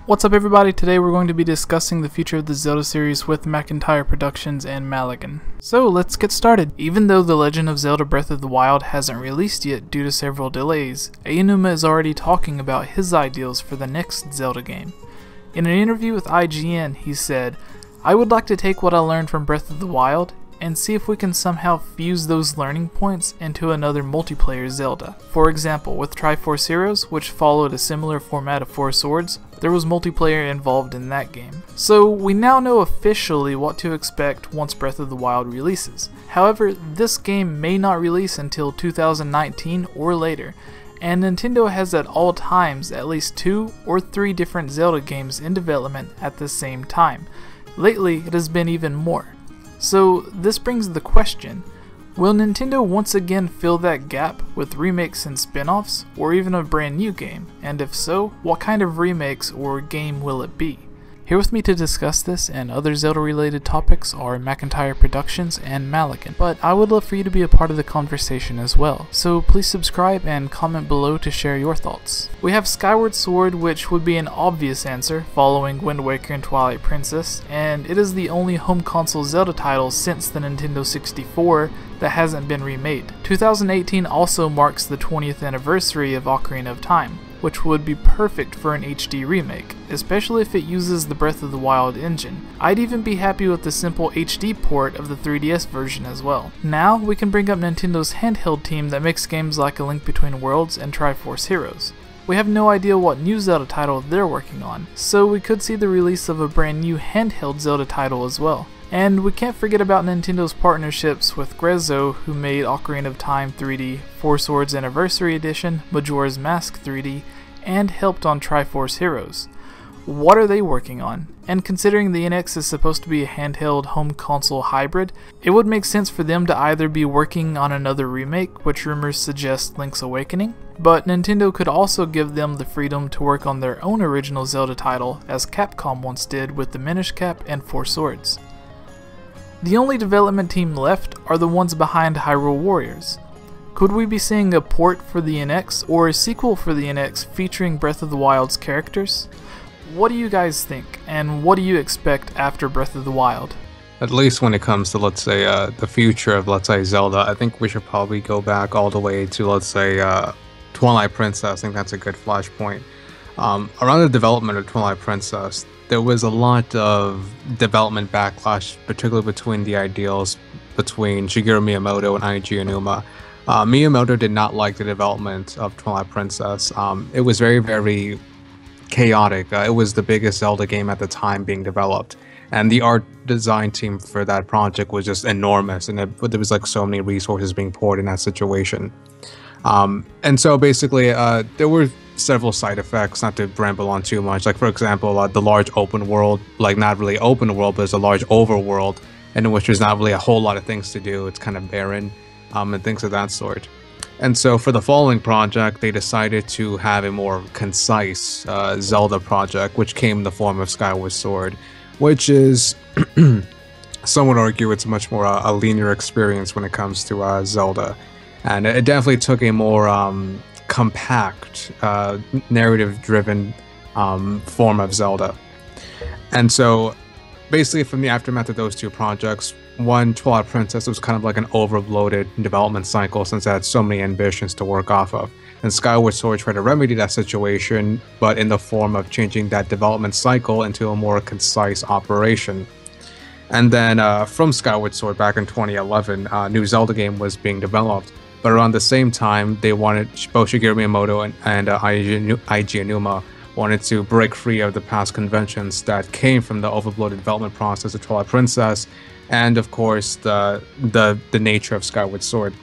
What's up everybody, today we're going to be discussing the future of the Zelda series with Macintyre Productions and Mallagan. So let's get started. Even though The Legend of Zelda Breath of the Wild hasn't released yet due to several delays, Aonuma is already talking about his ideals for the next Zelda game. In an interview with IGN, he said, "I would like to take what I learned from Breath of the Wild and see if we can somehow fuse those learning points into another multiplayer Zelda. For example, with Triforce Heroes, which followed a similar format of Four Swords, there was multiplayer involved in that game. So we now know officially what to expect once Breath of the Wild releases. However, this game may not release until 2019 or later, and Nintendo has at all times at least 2 or 3 different Zelda games in development at the same time. Lately, it has been even more. So this brings the question, will Nintendo once again fill that gap with remakes and spin-offs, or even a brand new game? And if so, what kind of remakes or game will it be? Here with me to discuss this and other Zelda related topics are Macintyre Productions and Mallagan, but I would love for you to be a part of the conversation as well, so please subscribe and comment below to share your thoughts. We have Skyward Sword, which would be an obvious answer following Wind Waker and Twilight Princess, and it is the only home console Zelda title since the Nintendo 64 that hasn't been remade. 2018 also marks the 20th anniversary of Ocarina of Time, which would be perfect for an HD remake, especially if it uses the Breath of the Wild engine. I'd even be happy with the simple HD port of the 3DS version as well. Now we can bring up Nintendo's handheld team that makes games like A Link Between Worlds and Triforce Heroes. We have no idea what new Zelda title they're working on, so we could see the release of a brand new handheld Zelda title as well. And we can't forget about Nintendo's partnerships with Grezzo, who made Ocarina of Time 3D, Four Swords Anniversary Edition, Majora's Mask 3D, and helped on Triforce Heroes. What are they working on? And considering the NX is supposed to be a handheld home console hybrid, it would make sense for them to either be working on another remake, which rumors suggest Link's Awakening, but Nintendo could also give them the freedom to work on their own original Zelda title, as Capcom once did with the Minish Cap and Four Swords. The only development team left are the ones behind Hyrule Warriors. Could we be seeing a port for the NX or a sequel for the NX featuring Breath of the Wild's characters? What do you guys think, and what do you expect after Breath of the Wild? At least when it comes to, let's say, the future of, let's say, Zelda, I think we should probably go back all the way to, let's say, Twilight Princess. I think that's a good flashpoint. Around the development of Twilight Princess, there was a lot of development backlash, particularly between the ideals between Shigeru Miyamoto and Eiji Aonuma. Miyamoto did not like the development of Twilight Princess. It was very, very chaotic. It was the biggest Zelda game at the time being developed, and the art design team for that project was just enormous, and there was like so many resources being poured in that situation. And so basically there were several side effects, not to ramble on too much, like for example the large open world, like not really open world, but it's a large overworld in which there's not really a whole lot of things to do. It's kind of barren, and things of that sort. And so for the following project, they decided to have a more concise Zelda project, which came in the form of Skyward Sword, which is, some would argue, it's much more a linear experience when it comes to Zelda. And it definitely took a more compact, narrative-driven form of Zelda. And so basically from the aftermath of those two projects, one, Twilight Princess, was kind of like an overloaded development cycle since it had so many ambitions to work off of. And Skyward Sword tried to remedy that situation, but in the form of changing that development cycle into a more concise operation. And then from Skyward Sword back in 2011, a new Zelda game was being developed. But around the same time, they wanted, both Shigeru Miyamoto and Eiji Aonuma wanted to break free of the past conventions that came from the overloaded development process of Twilight Princess, and of course the nature of Skyward Sword.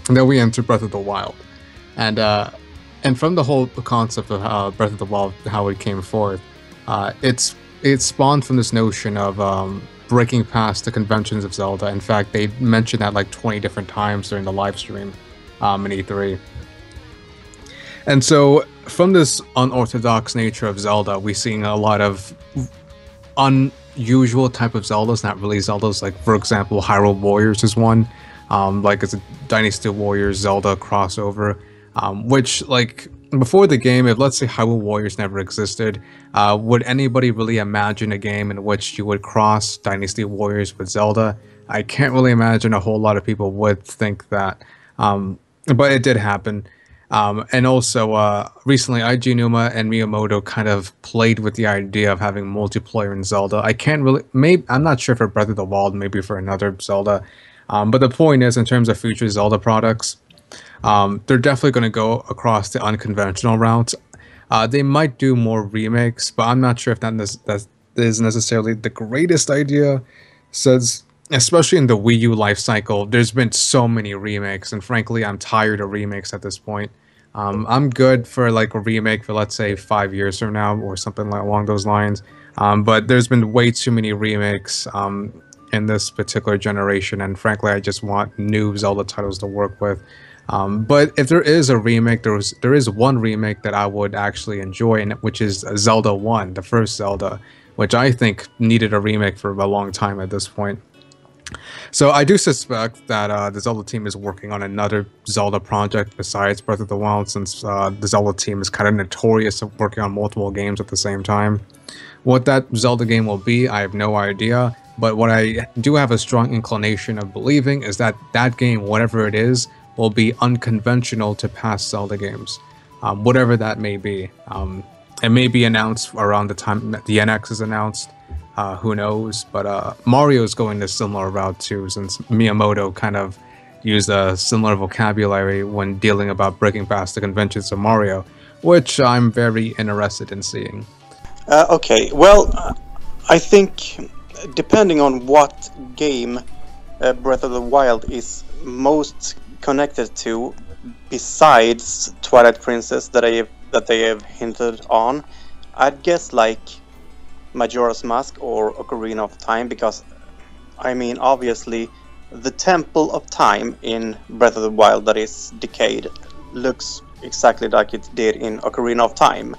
And then we enter Breath of the Wild, and from the whole concept of Breath of the Wild, how it came forth, it spawned from this notion of breaking past the conventions of Zelda. In fact, they mentioned that like 20 different times during the live stream in E3. And so from this unorthodox nature of Zelda, we're seeing a lot of unusual type of Zeldas, not really Zeldas. Like for example, Hyrule Warriors is one, like it's a Dynasty Warriors Zelda crossover, which like before the game, if let's say Hyrule Warriors never existed, would anybody really imagine a game in which you would cross Dynasty Warriors with Zelda? I can't really imagine a whole lot of people would think that, but it did happen. And also, recently, Aonuma and Miyamoto kind of played with the idea of having multiplayer in Zelda. I can't really, maybe I'm not sure for Breath of the Wild, maybe for another Zelda. But the point is, in terms of future Zelda products, they're definitely going to go across the unconventional routes. They might do more remakes, but I'm not sure if that is necessarily the greatest idea, since especially in the Wii U life cycle, there's been so many remakes, and frankly, I'm tired of remakes at this point. I'm good for like a remake for let's say 5 years from now or something like along those lines. But there's been way too many remakes in this particular generation, and frankly, I just want new Zelda titles to work with. But if there is a remake, there is one remake that I would actually enjoy, and which is Zelda 1, the first Zelda, which I think needed a remake for a long time at this point. So I do suspect that the Zelda team is working on another Zelda project besides Breath of the Wild, since the Zelda team is kind of notorious of working on multiple games at the same time. What that Zelda game will be, I have no idea, but what I do have a strong inclination of believing is that that game, whatever it is, will be unconventional to past Zelda games, whatever that may be. It may be announced around the time that the NX is announced. Who knows? But Mario is going this similar route too, since Miyamoto kind of used a similar vocabulary when dealing about breaking past the conventions of Mario, which I'm very interested in seeing. Okay, well, I think depending on what game Breath of the Wild is most connected to, besides Twilight Princess that they have hinted on, I'd guess like Majora's Mask or Ocarina of Time, because I mean obviously the Temple of Time in Breath of the Wild that is decayed looks exactly like it did in Ocarina of Time,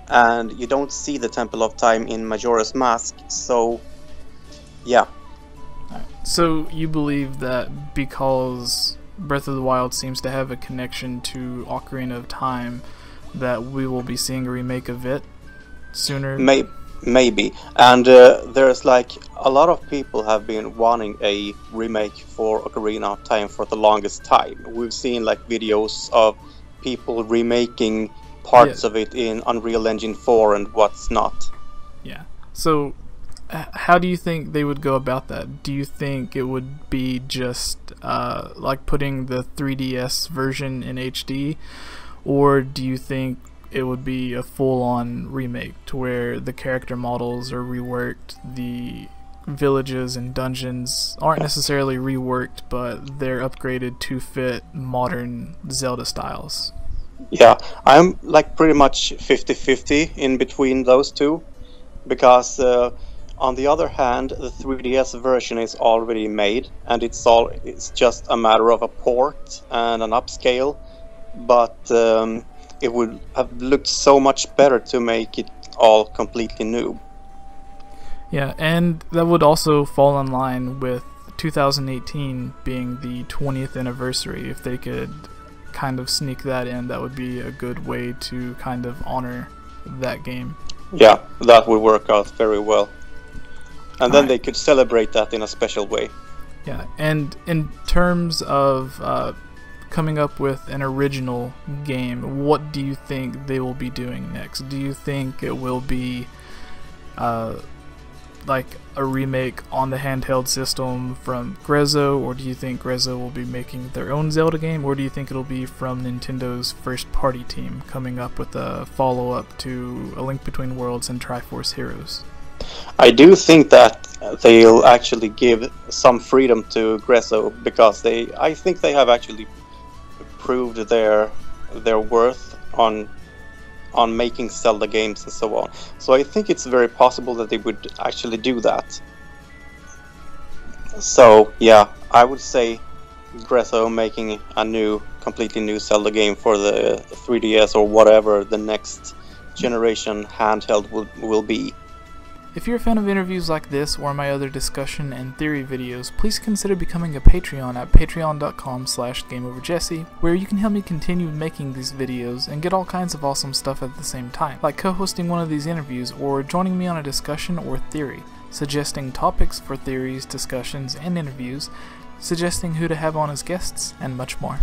and you don't see the Temple of Time in Majora's Mask, so yeah. So you believe that because Breath of the Wild seems to have a connection to Ocarina of Time, that we will be seeing a remake of it sooner? Maybe. And there's like a lot of people have been wanting a remake for Ocarina of Time for the longest time. We've seen like videos of people remaking parts of it in Unreal Engine 4 and what's not. Yeah. So how do you think they would go about that? Do you think it would be just like putting the 3DS version in HD, or do you think it would be a full-on remake to where the character models are reworked, the villages and dungeons aren't necessarily reworked, but they're upgraded to fit modern Zelda styles? Yeah, I'm like pretty much 50-50 in between those two, because on the other hand, the 3DS version is already made, and it's just a matter of a port and an upscale, but it would have looked so much better to make it all completely new. Yeah, and that would also fall in line with 2018 being the 20th anniversary. If they could kind of sneak that in, that would be a good way to kind of honor that game. Yeah, that would work out very well. And then they could celebrate that in a special way. Yeah, and in terms of coming up with an original game, what do you think they will be doing next? Do you think it will be like a remake on the handheld system from Grezzo, or do you think Grezzo will be making their own Zelda game, or do you think it'll be from Nintendo's first party team coming up with a follow-up to A Link Between Worlds and Triforce Heroes? I do think that they'll actually give some freedom to Grezzo, because I think they have actually proved their worth on making Zelda games and so on. So I think it's very possible that they would actually do that. So yeah, I would say Grezzo making a completely new Zelda game for the 3DS or whatever the next generation handheld will be. If you're a fan of interviews like this or my other discussion and theory videos, please consider becoming a Patreon at patreon.com/GameOverJesse, where you can help me continue making these videos and get all kinds of awesome stuff at the same time, like co-hosting one of these interviews or joining me on a discussion or theory, suggesting topics for theories, discussions, and interviews, suggesting who to have on as guests, and much more.